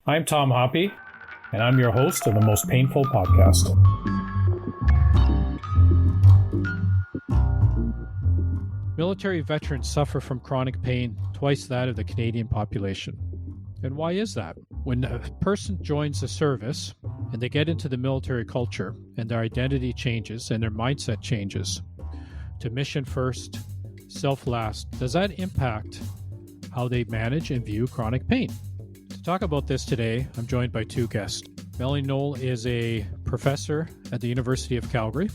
I'm Tom Hoppy, and I'm your host of the Most Painful Podcast. Military veterans suffer from chronic pain twice that of the Canadian population. And why is that? When a person joins the service and they get into the military culture and their identity changes and their mindset changes to mission first, self last, does that impact how they manage and view chronic pain? To talk about this today, I'm joined by two guests. Melanie Noel is a professor at the University of Calgary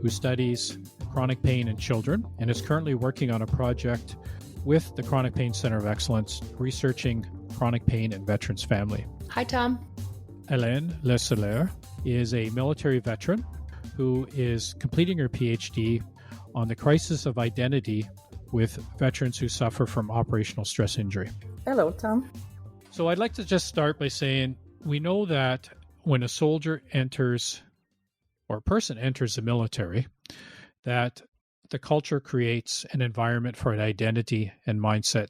who studies chronic pain in children and is currently working on a project with the Chronic Pain Center of Excellence, researching chronic pain in veterans' family. Hi, Tom. Hélène Le Scelleur is a military veteran who is completing her PhD on the crisis of identity with veterans who suffer from operational stress injury. Hello, Tom. So I'd like to just start by saying we know that when a soldier enters or a person enters the military, that the culture creates an environment for an identity and mindset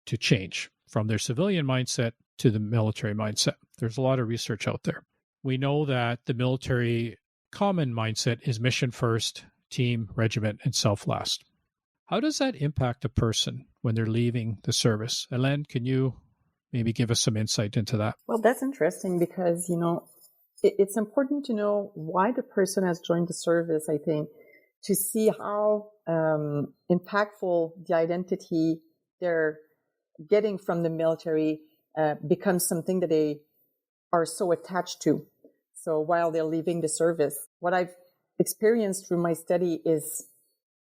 to change from their civilian mindset to the military mindset. There's a lot of research out there. We know that the military common mindset is mission first, team, regiment, and self last. How does that impact a person when they're leaving the service? Hélène, can you maybe give us some insight into that? Well, that's interesting because, it's important to know why the person has joined the service, I think, to see how impactful the identity they're getting from the military becomes something that they are so attached to. So while they're leaving the service, what I've experienced through my study is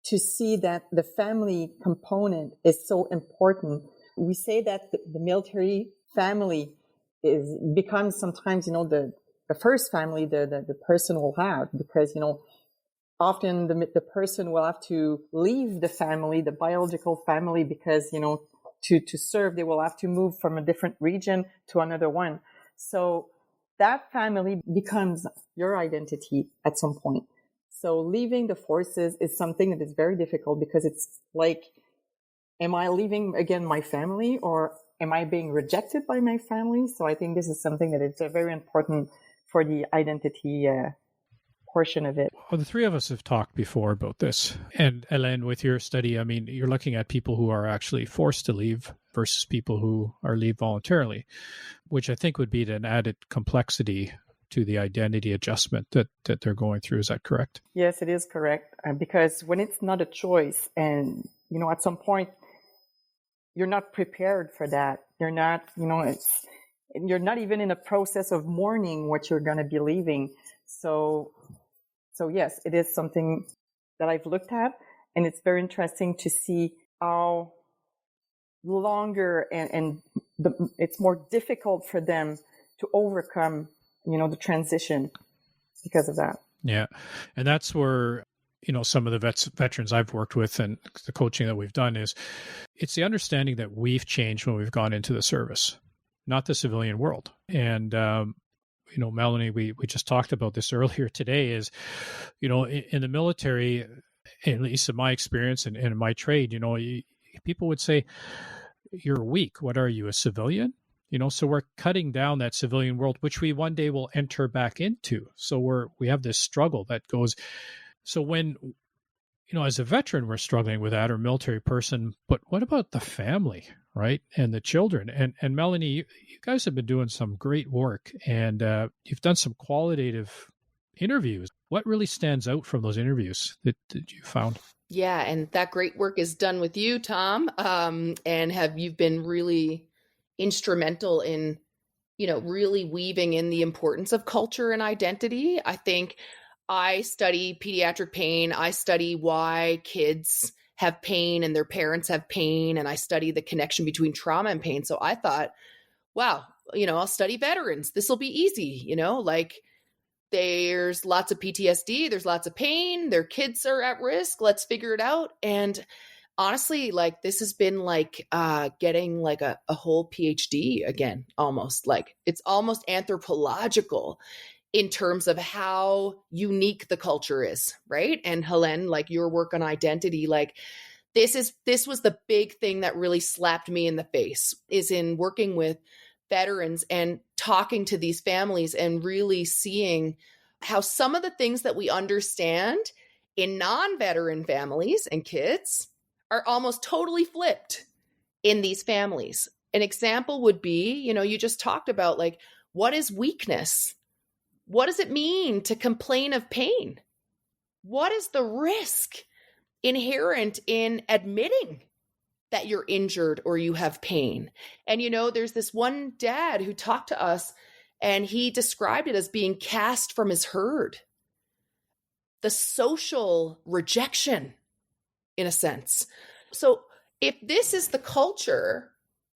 to see that the family component is so important. We say that the military family becomes sometimes, the first family the person will have, because, often the person will have to leave the family, the biological family, because, to serve, they will have to move from a different region to another one. So that family becomes your identity at some point. So leaving the forces is something that is very difficult, because it's like, am I leaving again my family, or am I being rejected by my family? So I think this is something that is very important for the identity portion of it. Well, the three of us have talked before about this. And Hélène, with your study, you're looking at people who are actually forced to leave versus people who are leave voluntarily, which I think would be an added complexity to the identity adjustment that they're going through. Is that correct? Yes, it is correct. Because when it's not a choice, and, at some point, you're not prepared for that. You're not, you're not even in a process of mourning what you're going to be leaving. So yes, it is something that I've looked at, and it's very interesting to see how longer it's more difficult for them to overcome, the transition because of that. Yeah. And that's where, some of the veterans I've worked with and the coaching that we've done it's the understanding that we've changed when we've gone into the service, not the civilian world. And, Melanie, we just talked about this earlier today is, in the military, at least in my experience and in my trade, people would say, you're weak. What are you, a civilian? So we're cutting down that civilian world, which we one day will enter back into. So we have this struggle that goes. So when, as a veteran, we're struggling with that, or military person, but what about the family, right? And the children. And Melanie, you guys have been doing some great work, and you've done some qualitative interviews. What really stands out from those interviews that you found? Yeah, and that great work is done with you, Tom. And you've been really instrumental in, really weaving in the importance of culture and identity. I think I study pediatric pain. I study why kids have pain and their parents have pain. And I study the connection between trauma and pain. So I thought, wow, I'll study veterans. This will be easy. There's lots of PTSD. There's lots of pain. Their kids are at risk. Let's figure it out. And honestly, this has been getting a whole PhD again, almost it's almost anthropological in terms of how unique the culture is, right? And Hélène, your work on identity, this was the big thing that really slapped me in the face, is in working with veterans and talking to these families and really seeing how some of the things that we understand in non-veteran families and kids are almost totally flipped in these families. An example would be, you just talked about, like, what is weakness? What does it mean to complain of pain? What is the risk inherent in admitting that you're injured or you have pain? And, there's this one dad who talked to us, and he described it as being cast from his herd. The social rejection, in a sense. So if this is the culture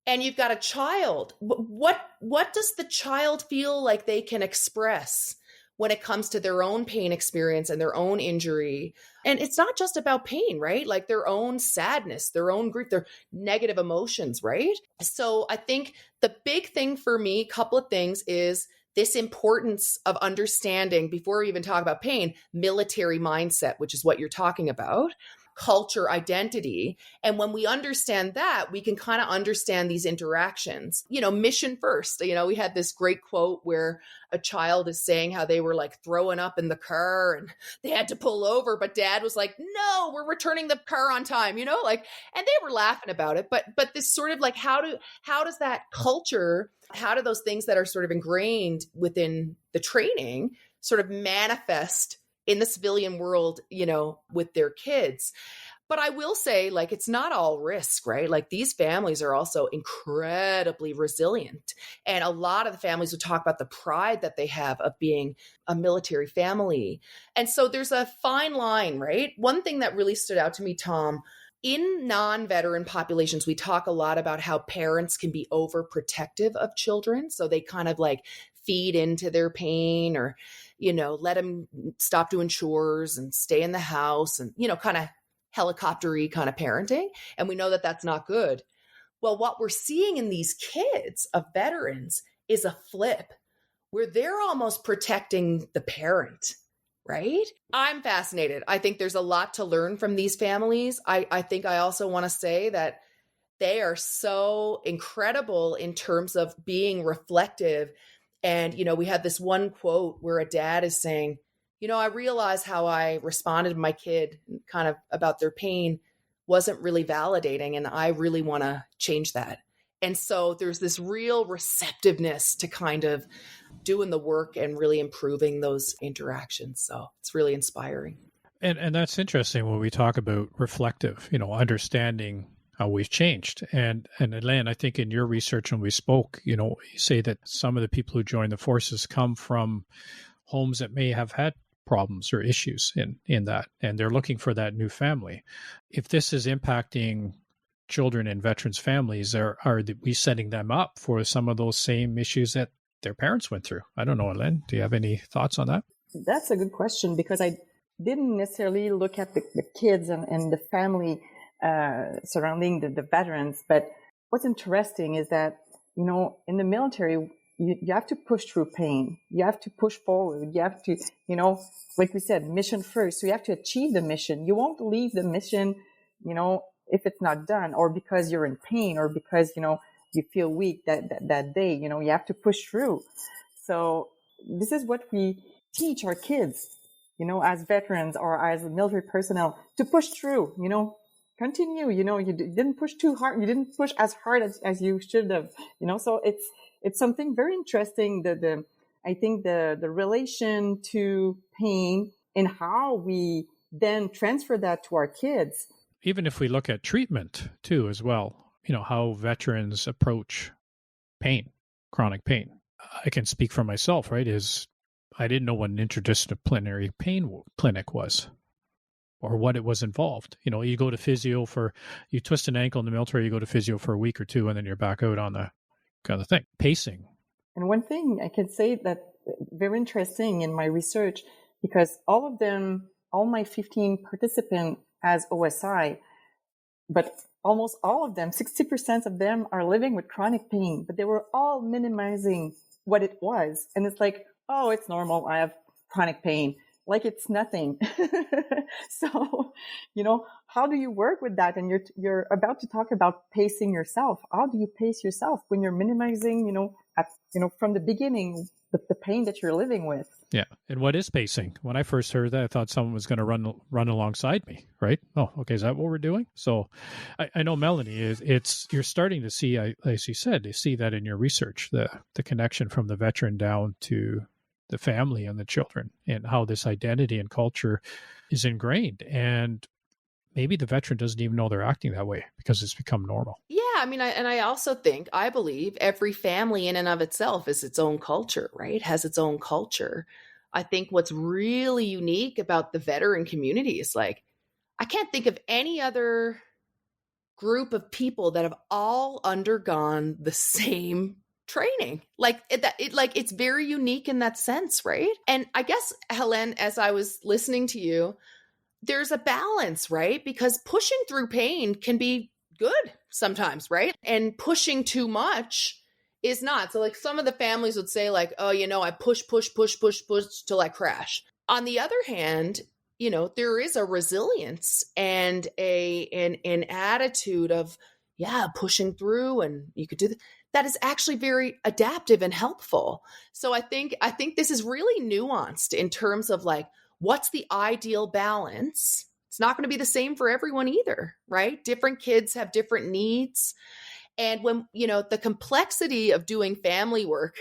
and you've got a child, what does the child feel like they can express when it comes to their own pain experience and their own injury? And it's not just about pain, right? Like their own sadness, their own grief, their negative emotions, right? So I think the big thing for me, couple of things, is this importance of understanding, before we even talk about pain, military mindset, which is what you're talking about, culture, identity. And when we understand that, we can kind of understand these interactions, mission first. We had this great quote where a child is saying how they were like throwing up in the car and they had to pull over, but dad was like, no, we're returning the car on time, and they were laughing about it. But this sort of like, how does that culture, how do those things that are sort of ingrained within the training sort of manifest in the civilian world, with their kids? But I will say, like, it's not all risk, right? Like, these families are also incredibly resilient. And a lot of the families would talk about the pride that they have of being a military family. And so there's a fine line, right? One thing that really stood out to me, Tom, in non-veteran populations, we talk a lot about how parents can be overprotective of children. So they kind of like feed into their pain, or, let them stop doing chores and stay in the house, and, kind of helicopter-y kind of parenting. And we know that that's not good. Well, what we're seeing in these kids of veterans is a flip where they're almost protecting the parent, right? I'm fascinated. I think there's a lot to learn from these families. I think I also want to say that they are so incredible in terms of being reflective. And, we had this one quote where a dad is saying, I realize how I responded to my kid kind of about their pain wasn't really validating, and I really want to change that. And so there's this real receptiveness to kind of doing the work and really improving those interactions. So it's really inspiring. And that's interesting when we talk about reflective, understanding how we've changed. And Hélène, I think in your research when we spoke, you say that some of the people who join the forces come from homes that may have had problems or issues in that, and they're looking for that new family. If this is impacting children in veterans' families, are we setting them up for some of those same issues that their parents went through? I don't know, Hélène, do you have any thoughts on that? That's a good question, because I didn't necessarily look at the kids and the family surrounding the veterans. But what's interesting is that, in the military, you have to push through pain. You have to push forward. You have to, like we said, mission first. So you have to achieve the mission. You won't leave the mission, if it's not done, or because you're in pain, or because, you feel weak that day. You have to push through. So this is what we teach our kids, as veterans or as military personnel, to push through, continue, you didn't push too hard. You didn't push as hard as you should have, so it's something very interesting. I think the relation to pain and how we then transfer that to our kids. Even if we look at treatment too, as well, how veterans approach pain, chronic pain. I can speak for myself, right? I didn't know what an interdisciplinary pain clinic was, or what it was involved. You go to physio you twist an ankle in the military, you go to physio for a week or two, and then you're back out on the kind of thing. Pacing. And one thing I can say that very interesting in my research, because all my 15 participants as OSI, but almost all of them, 60% of them are living with chronic pain, but they were all minimizing what it was. And it's like, oh, it's normal. I have chronic pain. like it's nothing. So, how do you work with that? And you're about to talk about pacing yourself. How do you pace yourself when you're minimizing, from the beginning, the pain that you're living with? Yeah. And what is pacing? When I first heard that, I thought someone was going to run alongside me, right? Oh, okay. Is that what we're doing? So I know, Melanie, you're starting to see, as you said, you see that in your research, the connection from the veteran down to the family and the children, and how this identity and culture is ingrained. And maybe the veteran doesn't even know they're acting that way because it's become normal. Yeah, I mean, I believe every family in and of itself is its own culture, right? Has its own culture. I think what's really unique about the veteran community is like, I can't think of any other group of people that have all undergone the same training. Like it's very unique in that sense, right? And I guess, Hélène, as I was listening to you, there's a balance, right? Because pushing through pain can be good sometimes, right? And pushing too much is not. So like some of the families would say like, oh, I push till I crash. On the other hand, there is a resilience and an attitude of, pushing through, and you could do that is actually very adaptive and helpful. So I think this is really nuanced in terms of like, what's the ideal balance? It's not going to be the same for everyone either, right? Different kids have different needs. And when, the complexity of doing family work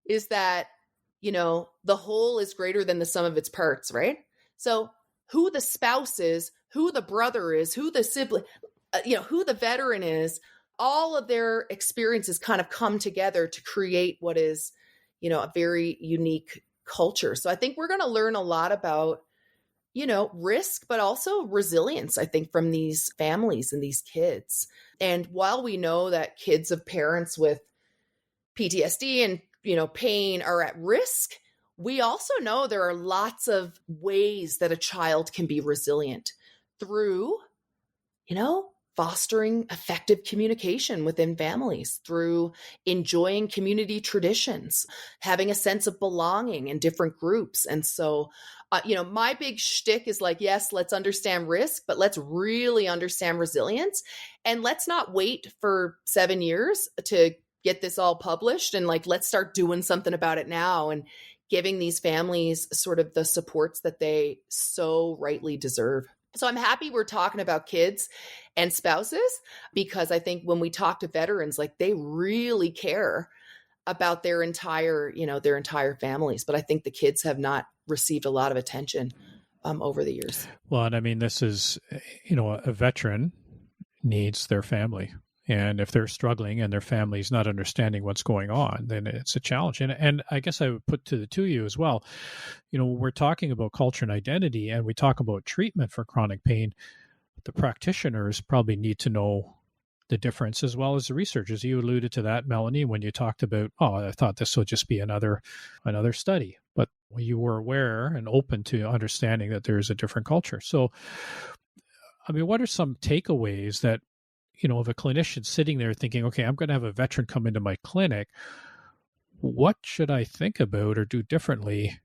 is that, the whole is greater than the sum of its parts, right? So who the spouse is, who the brother is, who the sibling, who the veteran is, all of their experiences kind of come together to create what is, a very unique culture. So I think we're going to learn a lot about, risk, but also resilience, I think, from these families and these kids. And while we know that kids of parents with PTSD and, pain are at risk, we also know there are lots of ways that a child can be resilient through, fostering effective communication within families, through enjoying community traditions, having a sense of belonging in different groups. And so, my big shtick is like, yes, let's understand risk, but let's really understand resilience. And let's not wait for 7 years to get this all published. And like, let's start doing something about it now and giving these families sort of the supports that they so rightly deserve. So I'm happy we're talking about kids and spouses, because I think when we talk to veterans, like they really care about their entire families. But I think the kids have not received a lot of attention over the years. Well, and I mean, this is, a veteran needs their family. And if they're struggling and their family's not understanding what's going on, then it's a challenge. And I guess I would put to the two of you as well, we're talking about culture and identity, and we talk about treatment for chronic pain. The practitioners probably need to know the difference as well as the researchers. You alluded to that, Melanie, when you talked about, I thought this would just be another study. But you were aware and open to understanding that there's a different culture. So, I mean, what are some takeaways that, if a clinician sitting there thinking, okay, I'm going to have a veteran come into my clinic, what should I think about or do differently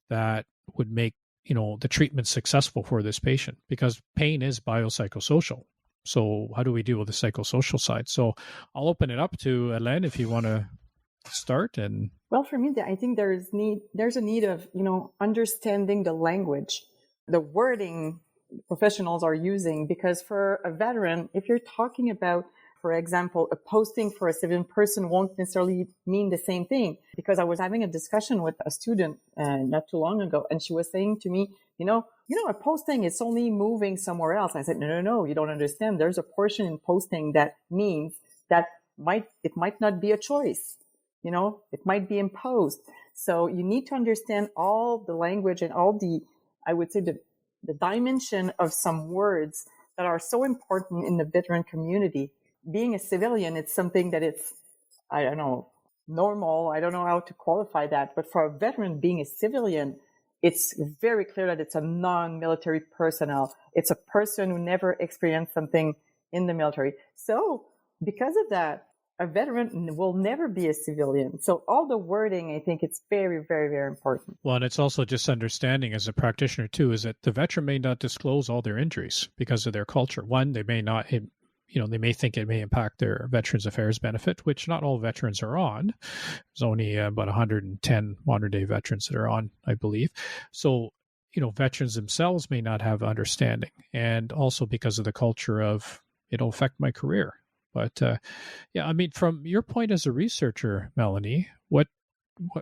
that would make, the treatment successful for this patient? Because pain is biopsychosocial. So how do we deal with the psychosocial side? So I'll open it up to Hélène if you want to start. And well, for me, I think there's a need of, understanding the language, the wording professionals are using, because for a veteran, if you're talking about, for example, a posting for a civilian person won't necessarily mean the same thing. Because I was having a discussion with a student not too long ago, and she was saying to me, a posting is only moving somewhere else. I said, no, you don't understand. There's a portion in posting that means that it might not be a choice. It might be imposed. So you need to understand all the language and all the, I would say, the dimension of some words that are so important in the veteran community. Being a civilian, it's something that it's, I don't know, normal. I don't know how to qualify that. But for a veteran being a civilian, it's very clear that it's a non-military personnel. It's a person who never experienced something in the military. So because of that, a veteran will never be a civilian. So all the wording, I think it's very, very, very important. Well, and it's also just understanding as a practitioner too, is that the veteran may not disclose all their injuries because of their culture. One, they may not, they may think it may impact their Veterans Affairs benefit, which not all veterans are on. There's only about 110 modern day veterans that are on, I believe. So, veterans themselves may not have understanding, and also because of the culture of it'll affect my career. But from your point as a researcher, Melanie, what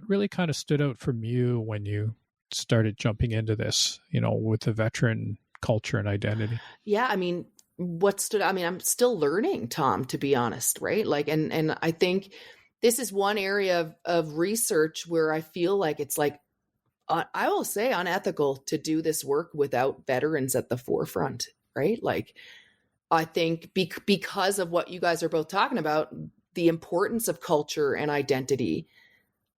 really kind of stood out from you when you started jumping into this, with the veteran culture and identity? Yeah, I'm still learning, Tom, to be honest, right? Like, and I think this is one area of research where I feel like it's like, I will say unethical to do this work without veterans at the forefront, right? Like, I think because of what you guys are both talking about, the importance of culture and identity,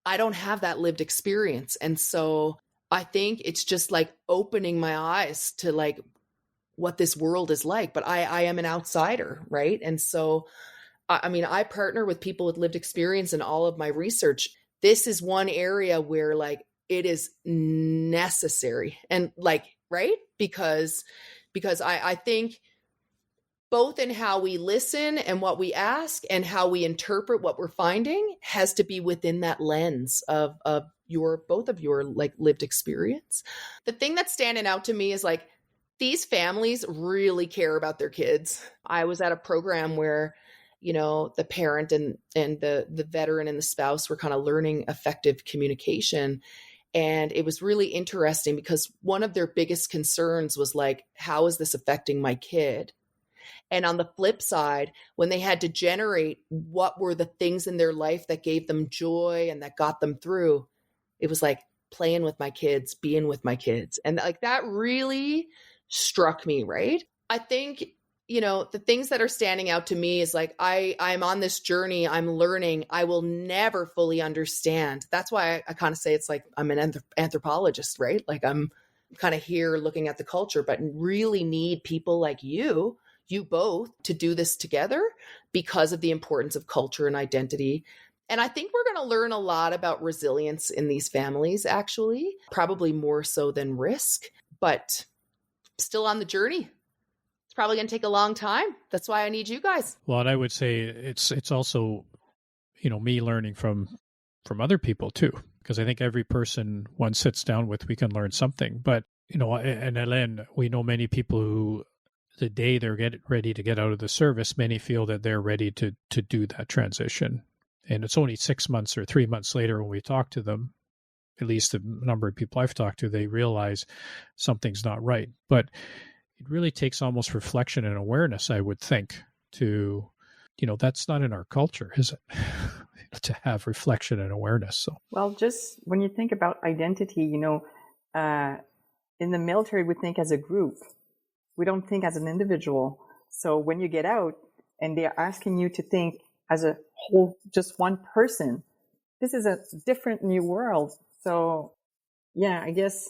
I don't have that lived experience. And so I think it's just like opening my eyes to like what this world is like, but I am an outsider, right? And so, I partner with people with lived experience in all of my research. This is one area where like it is necessary and like, right? Because I think both in how we listen and what we ask and how we interpret what we're finding has to be within that lens of both of your like lived experience. The thing that's standing out to me is like, these families really care about their kids. I was at a program where, the parent and the veteran and the spouse were kind of learning effective communication. And it was really interesting because one of their biggest concerns was like, how is this affecting my kid? And on the flip side, when they had to generate what were the things in their life that gave them joy and that got them through, it was like playing with my kids, being with my kids. And like that really struck me, right? I think, the things that are standing out to me is like, I'm on this journey, I'm learning, I will never fully understand. That's why I kind of say it's like I'm an anthropologist, right? Like I'm kind of here looking at the culture, but really need people like you both to do this together because of the importance of culture and identity. And I think we're going to learn a lot about resilience in these families, actually, probably more so than risk, but still on the journey. It's probably going to take a long time. That's why I need you guys. Well, and I would say it's also, me learning from other people too, because I think every person one sits down with, we can learn something. But, and Hélène, we know many people who, the day they're ready to get out of the service, many feel that they're ready to do that transition. And it's only 6 months or 3 months later when we talk to them, at least the number of people I've talked to, they realize something's not right. But it really takes almost reflection and awareness, I would think, to, that's not in our culture, is it? To have reflection and awareness. So, well, just when you think about identity, in the military, we think as a group. We don't think as an individual. So when you get out and they're asking you to think as a whole, just one person, this is a different new world. So yeah, I guess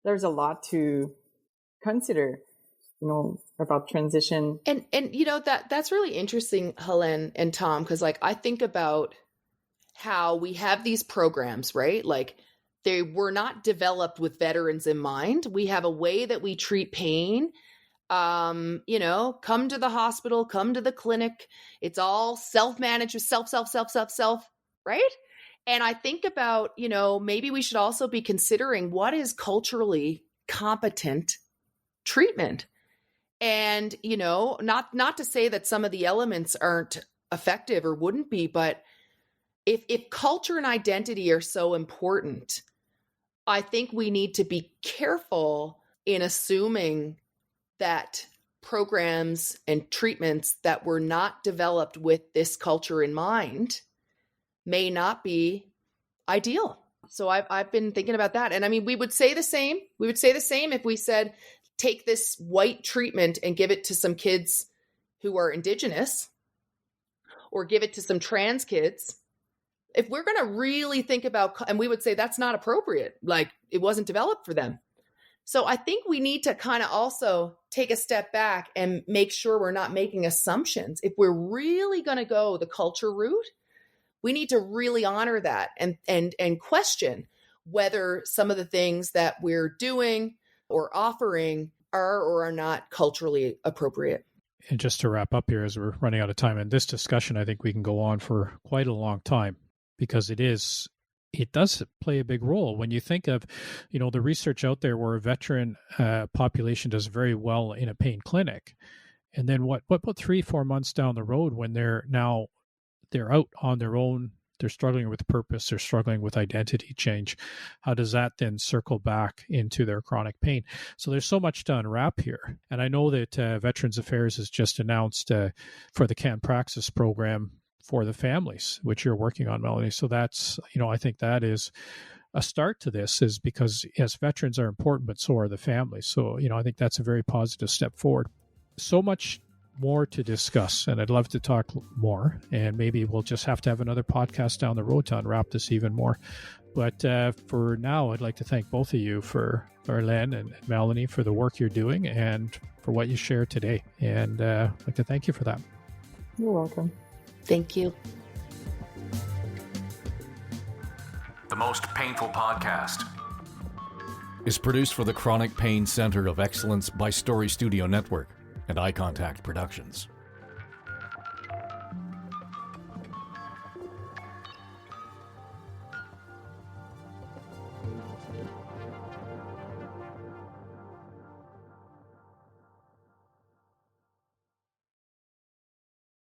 there's a lot to consider, about transition. And that's really interesting, Hélène and Tom, because like I think about how we have these programs, right? Like they were not developed with veterans in mind. We have a way that we treat pain. Come to the hospital, come to the clinic. It's all self-managed, self, right? And I think about, maybe we should also be considering what is culturally competent treatment. And, not to say that some of the elements aren't effective or wouldn't be, but if culture and identity are so important, I think we need to be careful in assuming that programs and treatments that were not developed with this culture in mind may not be ideal. So I've been thinking about that. And we would say the same. We would say the same if we said, take this white treatment and give it to some kids who are Indigenous, or give it to some trans kids. If we're going to really think about, and we would say that's not appropriate, like it wasn't developed for them. So I think we need to kind of also take a step back and make sure we're not making assumptions. If we're really going to go the culture route, we need to really honor that and question whether some of the things that we're doing or offering are or are not culturally appropriate. And just to wrap up here, as we're running out of time in this discussion, I think we can go on for quite a long time, because it does play a big role. When you think of, the research out there where a veteran population does very well in a pain clinic, and then what about 3-4 months down the road when they're out on their own, they're struggling with purpose, they're struggling with identity change. How does that then circle back into their chronic pain? So there's so much to unwrap here. And I know that Veterans Affairs has just announced for the Can Praxis program for the families, which you're working on, Melanie. So that's, I think that is a start to this, is because yes, veterans are important, but so are the families. So, I think that's a very positive step forward. So much more to discuss, and I'd love to talk more, and maybe we'll just have to have another podcast down the road to unwrap this even more. But for now, I'd like to thank both of you, for Hélène and Melanie, for the work you're doing and for what you shared today. And I'd like to thank you for that. You're welcome. Thank you. The Most Painful Podcast is produced for the Chronic Pain Center of Excellence by Story Studio Network and Eye Contact Productions.